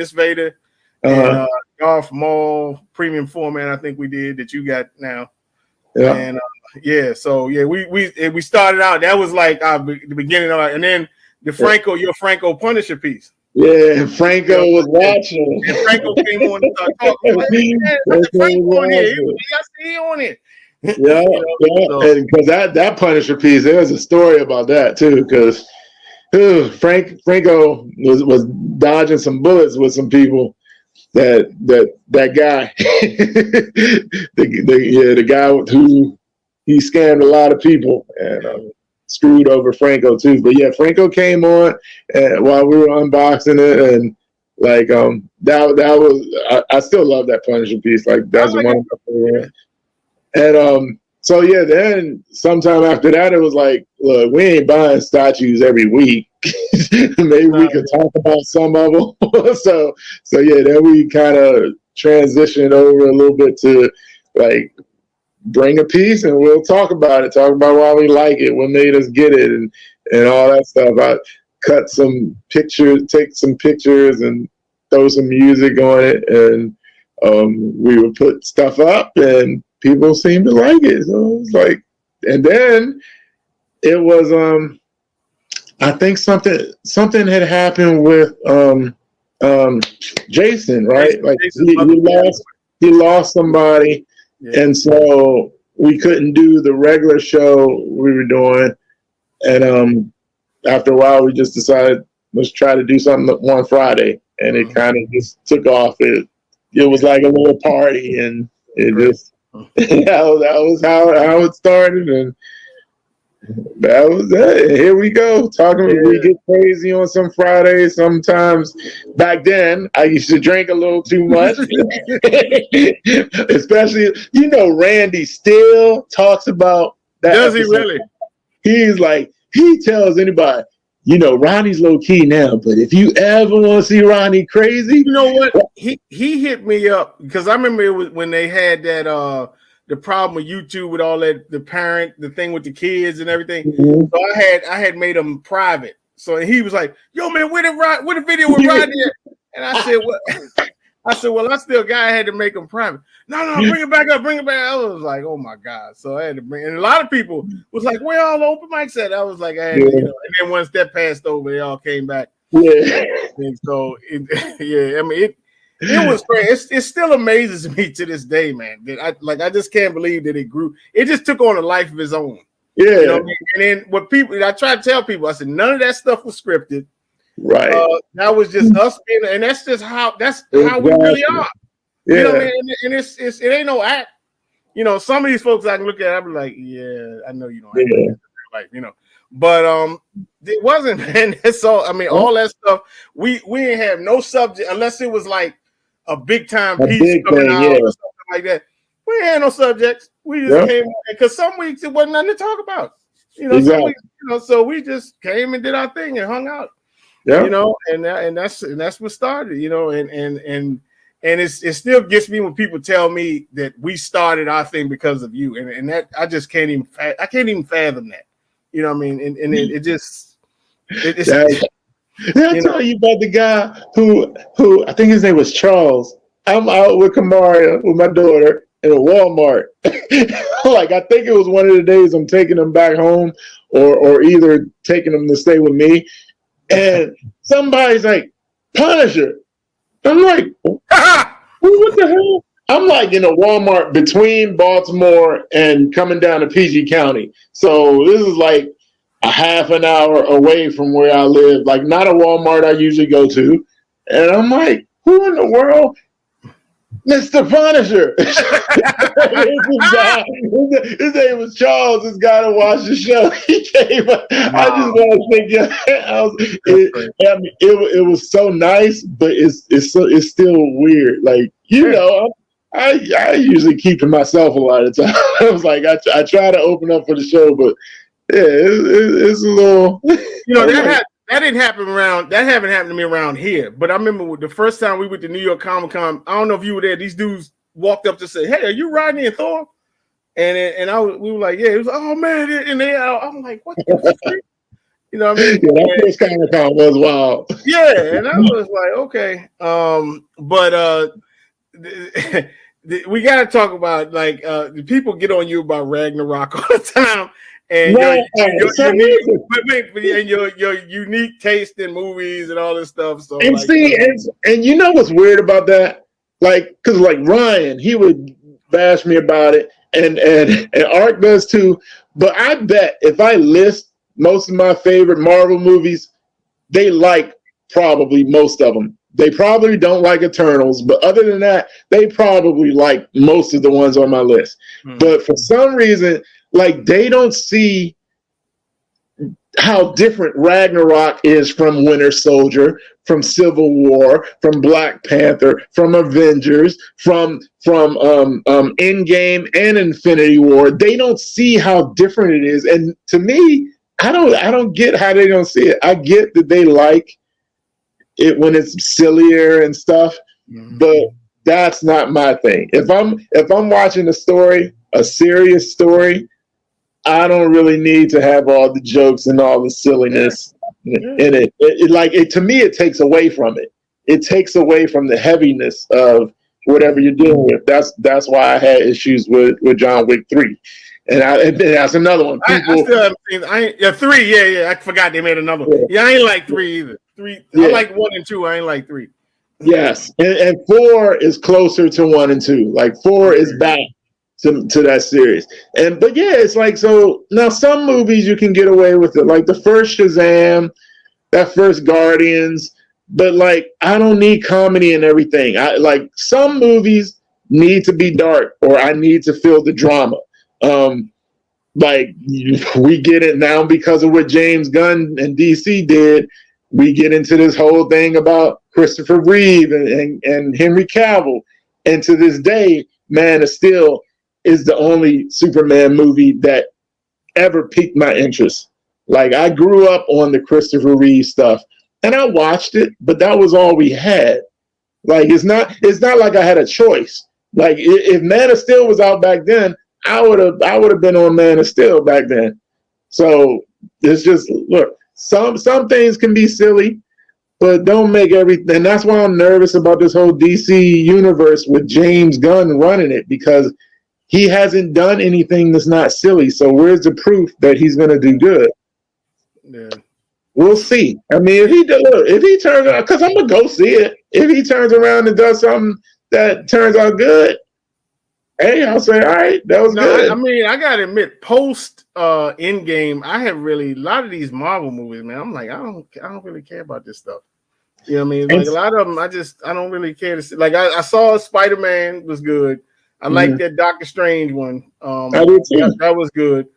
and Darth Maul premium format. I think we did that you got now. Yeah. And we started out. That was like the beginning of it. And then your Franco Punisher piece. Yeah, Franco was watching. And Franco came on and started talking. Like, man, Franco on here. I see on it. Yeah, and because that Punisher piece, there's a story about that too. Because Franco was dodging some bullets with some people. That guy, the guy who he scammed a lot of people and screwed over Franco too. But yeah, Franco came on while we were unboxing it, and like that was I still love that Punisher piece. Like that's one of my favorite. And so then sometime after that, it was like, look, we ain't buying statues every week. maybe we could talk about some of them. so yeah, then we kind of transitioned over a little bit to like bring a piece and we'll talk about it. Talk about why we like it, what made us get it, and all that stuff. I cut some pictures, take some pictures, and throw some music on it, and we would put stuff up, and people seemed to like it. So it was like, and then it was I think something had happened with Jason, right? Like he lost somebody. Yeah. And so we couldn't do the regular show we were doing. And after a while, we just decided, let's try to do something one Friday. And it kind of just took off. It was like a little party. And it just, that was how it started. And that was it. Here we go. We get crazy on some Fridays. Sometimes back then, I used to drink a little too much. Especially, Randy still talks about that. Does he really? He's like, he tells anybody, Ronnie's low key now, but if you ever want to see Ronnie crazy, you know what? He hit me up because I remember it was when they had that the problem with YouTube with all that, the thing with the kids and everything. Mm-hmm. So I had made them private. So he was like, "Yo, man, where the video with Rodney?" And I said, "What?" I said, "Well, I still I had to make them private." No, bring it back up, bring it back. I was like, "Oh my god!" So I had to bring. And a lot of people was like, "Where all the open mics at?" I was like, "I had to, And then once that passed over, they all came back. Yeah. And so, I mean, it was great. It still amazes me to this day, man. That I just can't believe that it grew. It just took on a life of its own. Yeah. You know what I mean? And then what people, I try to tell people, I said none of that stuff was scripted. Right. That was just us being, and that's just how we really are. Yeah. You know what I mean? And it ain't no act. Some of these folks I can look at, I'll be like, yeah, I know you don't have life, But it wasn't, man. That's all. I mean, all that stuff. We didn't have no subject unless it was like a big time piece coming out or something like that. We ain't had no subjects. We just came because some weeks it wasn't nothing to talk about. Exactly. Some weeks, so we just came and did our thing and hung out. Yeah. And that's what started. And it still gets me when people tell me that we started our thing because of you, and that I just can't even fathom that. You know what I mean? And it just it's. Did I tell you about the guy who I think his name was Charles? I'm out with Kamaria with my daughter in a Walmart. Like I think it was one of the days I'm taking them back home, or either taking them to stay with me, and somebody's like, "Punisher." I'm like, what the hell? I'm like in a Walmart between Baltimore and coming down to PG County. So this is like a half an hour away from where I live, like not a Walmart I usually go to. And I'm like, who in the world? Mr. Punisher. His name was Charles, this guy to watch the show. He came up. Wow. I just want to think it was so nice, but it's still weird. Like, I usually keep to myself a lot of the time. I was like, I try to open up for the show, but yeah, it's a little. That didn't happen around. That haven't happened to me around here. But I remember the first time we went to New York Comic Con. I don't know if you were there. These dudes walked up to say, "Hey, are you Rodney and Thor?" And we were like, "Yeah." It was, "Oh man!" And I'm like, "What?" You know what I mean? Yeah, that first Comic Con was wild. Yeah, and I was like, okay, but we got to talk about the people get on you about Ragnarok all the time. And your unique taste in movies and all this stuff. So and you know what's weird about that? Like, because like Ryan, he would bash me about it, and Art does too. But I bet if I list most of my favorite Marvel movies, they like probably most of them. They probably don't like Eternals, but other than that, they probably like most of the ones on my list. Mm-hmm. But for some reason, like they don't see how different Ragnarok is from Winter Soldier, from Civil War, from Black Panther, from Avengers, from Endgame and Infinity War. They don't see how different it is. And to me, I don't get how they don't see it. I get that they like it when it's sillier and stuff, but that's not my thing. If I'm watching a serious story, I don't really need to have all the jokes and all the silliness in it. To me, it takes away from it. It takes away from the heaviness of whatever you're dealing with. That's why I had issues with John Wick 3. And that's another one. People, I still haven't seen 3. Yeah. I forgot they made another one. Yeah, I ain't like 3 either. 3. I like 1 and 2. I ain't like 3. Yes, and 4 is closer to 1 and 2. Like 4 is back to that series. But yeah, it's like, so now some movies you can get away with it, like the first Shazam, that first Guardians. But like, I don't need comedy and everything. I like, some movies need to be dark, or I need to feel the drama. Like, we get it now because of what James Gunn and DC did. We get into this whole thing about Christopher Reeve and Henry Cavill. And to this day, Man of Steel is the only Superman movie that ever piqued my interest. Like, I grew up on the Christopher Reeve stuff, and I watched it, but that was all we had. Like, it's not like I had a choice. Like, if Man of Steel was out back then, I would have been on Man of Steel back then. So it's just, look, some things can be silly, but don't make everything. And that's why I'm nervous about this whole DC universe with James Gunn running it, because he hasn't done anything that's not silly. So where's the proof that he's going to do good? Yeah. We'll see. I mean, if he turns around, because I'm going to go see it. If he turns around and does something that turns out good, hey, I'll say, all right, that was good. I mean, I gotta admit, post Endgame, I have really, a lot of these Marvel movies, man, I'm like, I don't really care about this stuff. You know what I mean? Like, a lot of them, I don't really care to see. Like, I saw Spider-Man was good. I like that Doctor Strange one. I did too. That was good.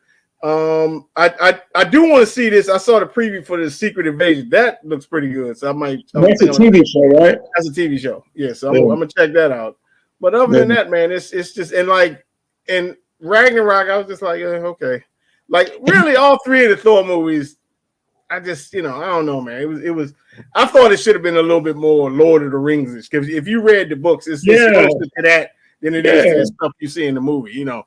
I do want to see this. I saw the preview for the Secret Invasion. That looks pretty good. So I might. That's a TV show, right? That's a TV show. Yeah, so I'm gonna check that out. But other than that, man, it's just, and like in Ragnarok, I was just like, okay. Like, really, all 3 of the Thor movies, I just, I don't know, man. It was. I thought it should have been a little bit more Lord of the Rings, because if you read the books, it's closer to that than it is to the stuff you see in the movie, yeah.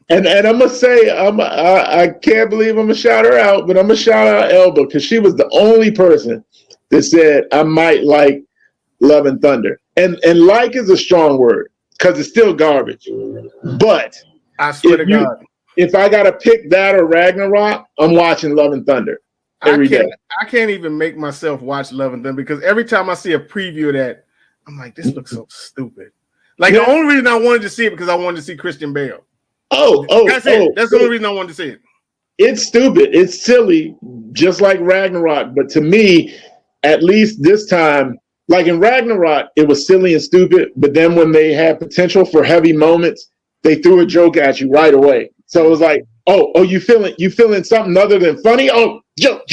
And I'm gonna say, I can't believe I'm gonna shout her out, but I'm gonna shout out Elba, because she was the only person that said I might like Love and Thunder. And like is a strong word, because it's still garbage. But I swear to God, if I gotta pick that or Ragnarok, I'm watching Love and Thunder every day. I can't even make myself watch Love and Thunder, because every time I see a preview of that, I'm like, this looks so stupid. Like, the only reason I wanted to see it because I wanted to see Christian Bale. That's it. That's the only reason I wanted to see it. It's stupid. It's silly, just like Ragnarok. But to me, at least this time, like in Ragnarok, it was silly and stupid. But then when they had potential for heavy moments, they threw a joke at you right away. So it was like, oh, you feeling something other than funny? Oh, joke.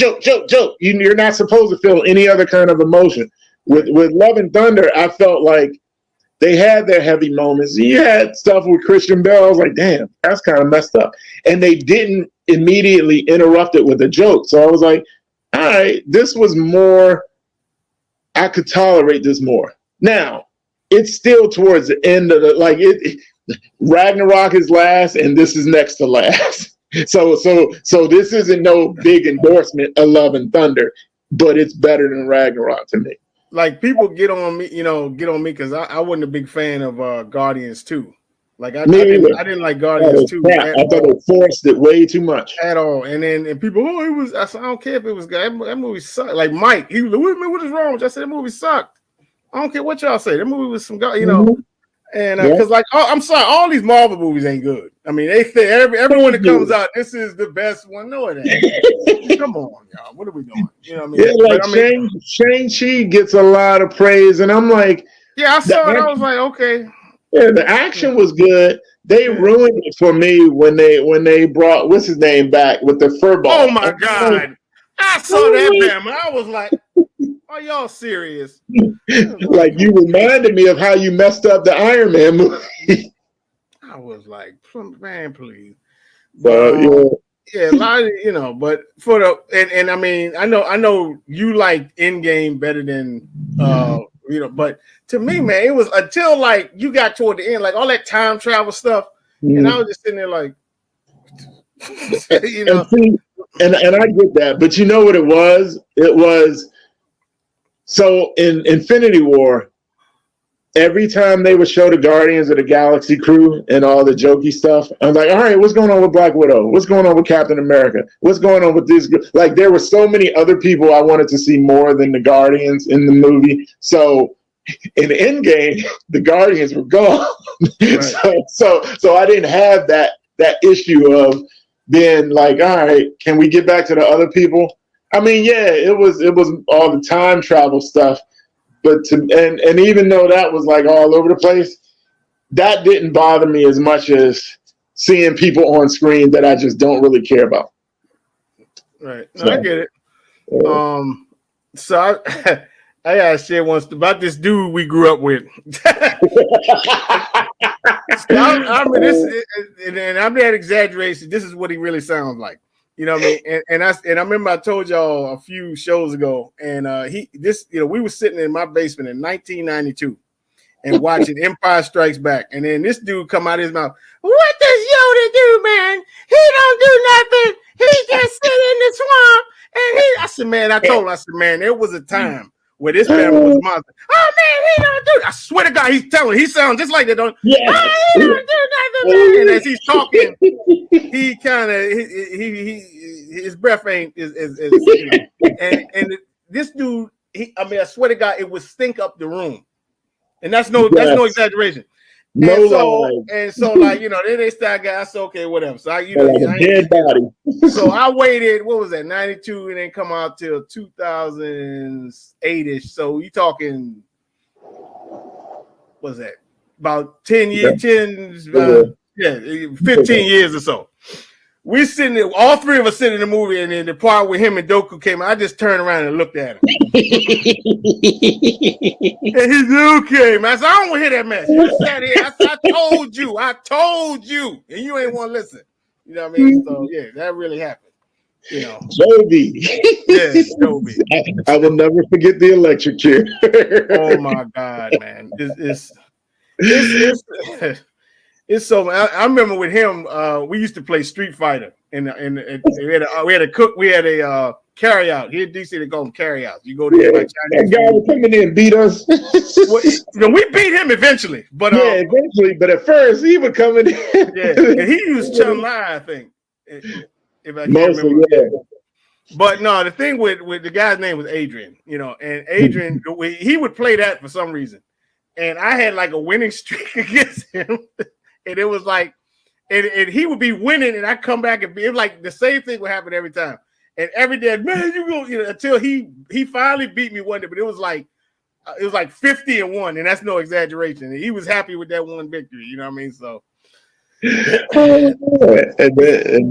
You're not supposed to feel any other kind of emotion. With Love and Thunder, I felt like they had their heavy moments. You had stuff with Christian Bale. I was like, damn, that's kind of messed up. And they didn't immediately interrupt it with a joke. So I was like, all right, this was more, I could tolerate this more. Now, it's still towards the end of Ragnarok is last, and this is next to last. So this isn't no big endorsement of Love and Thunder, but it's better than Ragnarok to me. Like, people get on me because I wasn't a big fan of Guardians 2. Like, I didn't like Guardians 2. I thought it forced it way too much. At all. And people, it was, I said, I don't care if it was good. That movie sucked. Like, Mike, he was like, what is wrong with you? I said, that movie sucked. I don't care what y'all say. That movie was some guy, And because, I'm sorry, all these Marvel movies ain't good. I mean, they say everyone that comes out, this is the best one. No, it ain't. Come on, y'all. What are we doing? You know what I mean? Yeah, Shang-Chi gets a lot of praise, and I'm like, yeah, I saw it. I was like, okay. Yeah, the action was good. They ruined it for me when they brought what's his name back with the fur ball. Oh my God! I saw that man. I was like, "Are y'all serious?" Like, you reminded me of how you messed up the Iron Man movie. I was like, "Man, please." But Yeah, a lot of, but for and I mean, I know you like Endgame better than but to me, man, it was until like you got toward the end, like all that time travel stuff, and I was just sitting there like, And see, and I get that, but you know what it was? It was so in Infinity War. Every time they would show the Guardians of the Galaxy crew and all the jokey stuff, I'm like, all right, what's going on with Black Widow? What's going on with Captain America? What's going on with this? Like, there were so many other people I wanted to see more than the Guardians in the movie. So in Endgame, the Guardians were gone. Right. So I didn't have that issue of being like, all right, can we get back to the other people? I mean, yeah, it was all the time travel stuff. But and even though that was like all over the place, that didn't bother me as much as seeing people on screen that I just don't really care about. Right. No, I get it. So I gotta share one about this dude we grew up with. I mean, and I'm not exaggerating. This is what he really sounds like. You know what I mean? And I remember I told y'all a few shows ago, and we were sitting in my basement in 1992 and watching Empire Strikes Back, and then this dude come out of his mouth, "What does Yoda do, man? He don't do nothing. He just sit in the swamp." And I said, man, there was a time where this man was a monster. Oh man, he don't do. I swear to God, he sounds just like that. Don't. Yes. Oh, he don't do nothing, man. And as he's talking, he kind of his breath ain't is and this dude. I swear to God, it would stink up the room, and that's no exaggeration. No so like then they start guys. I said okay, whatever. So I dead body. So I waited. What was that? 92, and then come out till 2008 ish. So you talking? What's that? About 10 years, 15 years or so. We sitting there, all three of us sitting in the movie, and then the part where him and Doku came out, I just turned around and looked at him. And he said, okay, man. I said, I don't want to hear that mess. You sat here. I said, I told you. And you ain't want to listen. You know what I mean? So, yeah, that really happened. Joby. Yeah, Joby. I will never forget the electric chair. Oh, my God, man. It's so. I remember with him, we used to play Street Fighter, and we had a cook. We had a carry out here in DC. They call them carry outs. You go there. That guy would come in there and beat us. We beat him eventually, but eventually. But at first, he would come in. Yeah, and he used Chun Lai, I think. If I can't remember. Yeah. But no, the thing with the guy's name was Adrian. And Adrian, he would play that for some reason, and I had like a winning streak against him. And it was like, and he would be winning, and I come back and it was like the same thing would happen every time. And every day, man, you go, until he finally beat me one day. But it was like 50-1, and that's no exaggeration. And he was happy with that one victory. You know what I mean? So. And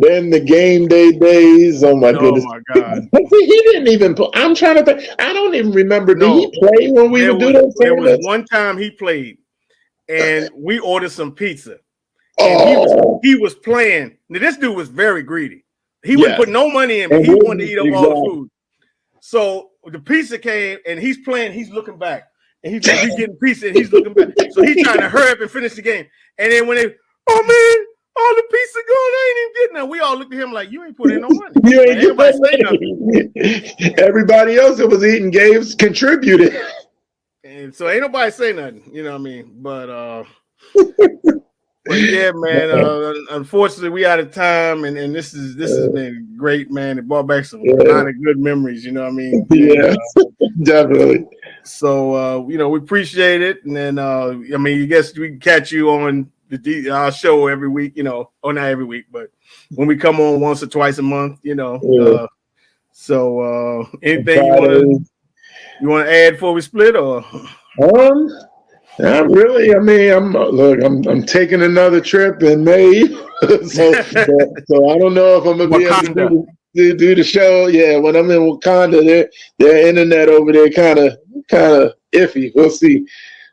then the game day days. Oh my goodness! Oh my God! He didn't even. I'm trying to think. I don't even remember. Did he play when we would do those? There was one time he played. And we ordered some pizza. And he was playing. Now, this dude was very greedy. He wouldn't put no money in, but he wanted to eat up all the food. So the pizza came, and he's playing. He's looking back. And he's getting pizza, and he's looking back. So he's trying to hurry up and finish the game. And then when all the pizza gone, I ain't even getting that. We all looked at him like, you ain't put in no money. You ain't everybody say nothing. Everybody else that was eating games contributed. And so ain't nobody say nothing, you know what I mean? But yeah, man. Unfortunately, we out of time, and this has been great, man. It brought back a lot of good memories, you know what I mean? Yeah, definitely. So we appreciate it, and then I guess we can catch you on our show every week, or not every week, but when we come on once or twice a month, So anything you want to add before we split, or? Not really. I'm taking another trip in May, so I don't know if I'm gonna be able to do the show. Yeah, when I'm in Wakanda, their internet over there kind of iffy. We'll see.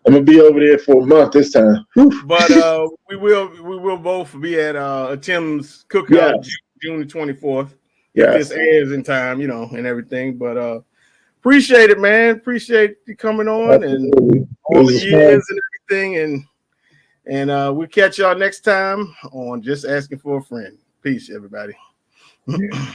I'm gonna be over there for a month this time. Whew. But we will both be at Tim's cookout June the 24th. Yes. If this airs in time, you know, and everything. But appreciate it, man. Appreciate you coming on Absolutely. and all the years and everything. And we'll catch y'all next time on Just Asking for a Friend. Peace, everybody. Yeah.